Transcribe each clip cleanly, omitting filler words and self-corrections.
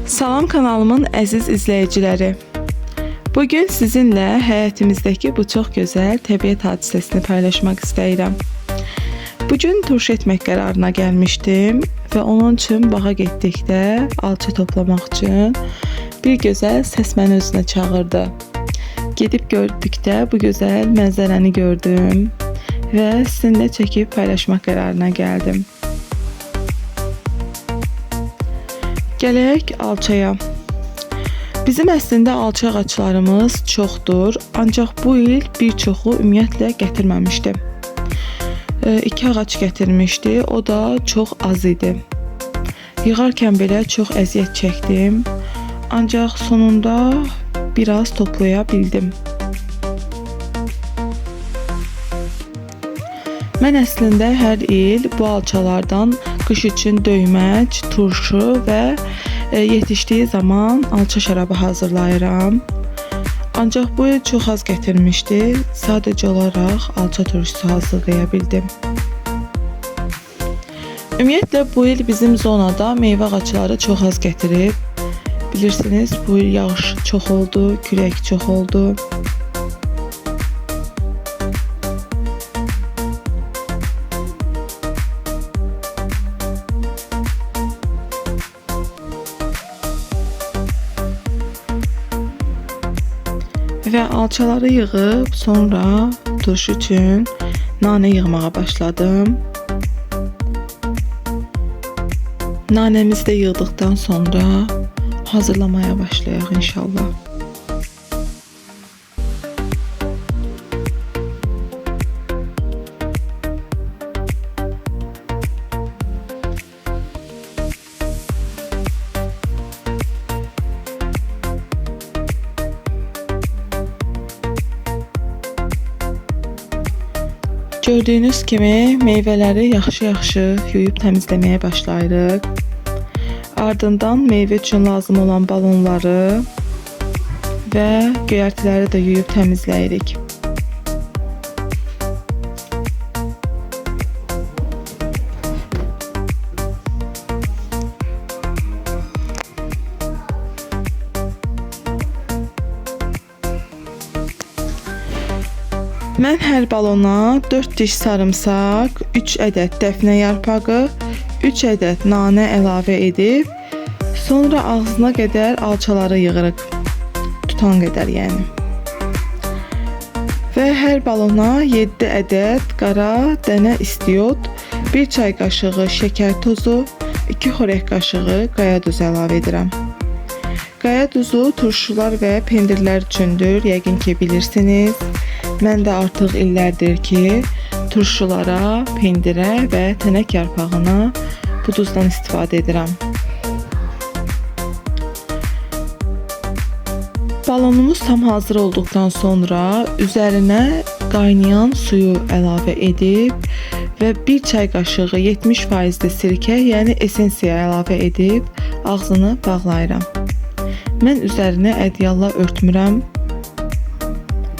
Salam kanalımın əziz izləyiciləri. Bugün sizinlə həyatımızdakı bu çox gözəl təbiət hadisəsini paylaşmaq istəyirəm. Bugün turş etmək qərarına gəlmişdim və onun üçün bağa getdikdə alça toplamaq üçün bir gözəl səs məni özünə çağırdı. Gedib gördükdə bu gözəl mənzərəni gördüm və sizinlə çəkib paylaşmaq qərarına gəldim. Gələk alçaya. Bizim əslində alça ağaclarımız çoxdur, ancaq bu il bir çoxu ümumiyyətlə gətirməmişdim. 2 ağac gətirmişdi, o da çox az idi. Yığarkən belə çox əziyyət çəkdim, ancaq sonunda biraz toplaya bildim. Mən əslində hər il bu alçalardan qış üçün döyməc, turşu və yetişdiyi zaman alça şərabı hazırlayıram. Ancaq bu il çox az gətirmişdi, sadəcə olaraq alça turşusu hazırlaya bildim. Ümumiyyətlə bu il bizim zonada meyvə ağacları çox az gətirib. Bilirsiniz, bu il yağış çox oldu, külək çox oldu. Və alçaları yığıb sonra turşu üçün nanə yığmağa başladım. Nanəmizi də yığdıqdan sonra hazırlamaya başlayaq inşallah. Gördüyünüz kimi meyvələri yaxşı-yaxşı yuyub təmizləməyə başlayırıq. Ardından meyvə üçün lazım olan balonları və göyərtiləri də yuyub təmizləyirik. Mən hər balona 4 diş sarımsaq, 3 ədəd dəfnə yarpağı, 3 ədəd nanə əlavə edib, sonra ağzına qədər alçaları yığırıq. Tutan qədər yəni. Və hər balona 7 ədəd qara dənə istiot, 1 çay qaşığı şəkər tozu, 2 xörək qaşığı qaya duzu əlavə edirəm. Qaya duzu turşular və pendirlər üçündür, yəqin ki bilirsiniz. Mən də artıq illərdir ki, turşulara, pendirə və tənək yarpağına bu duzdan istifadə edirəm. Balonumuz tam hazır olduqdan sonra üzərinə qaynayan suyu əlavə edib və 1 çay qaşığı 70% sirkə, yəni esensiya əlavə edib ağzını bağlayıram. Mən üzərinə ədyalla örtmürəm.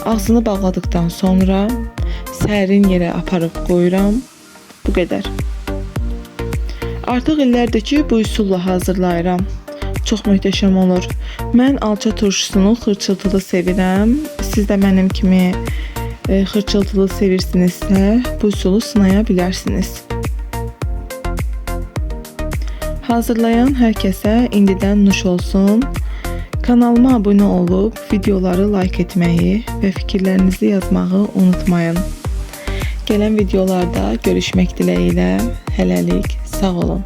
Ağzını bağladıktan sonra sərin yerə aparıb qoyuram. Bu qədər. Artıq illərdir ki, bu üsulla hazırlayıram. Çox möhtəşəm olur. Mən alça turşusunu xırçıltılı sevirəm. Siz də mənim kimi xırçıltılı sevirsinizsə, bu üsulu sınaya bilərsiniz. Hazırlayan hər kəsə indidən nuş olsun. Kanalıma abunə olub, videoları like etməyi və fikirlərinizi yazmağı unutmayın. Gələn videolarda görüşmək diləyilə, hələlik sağ olun.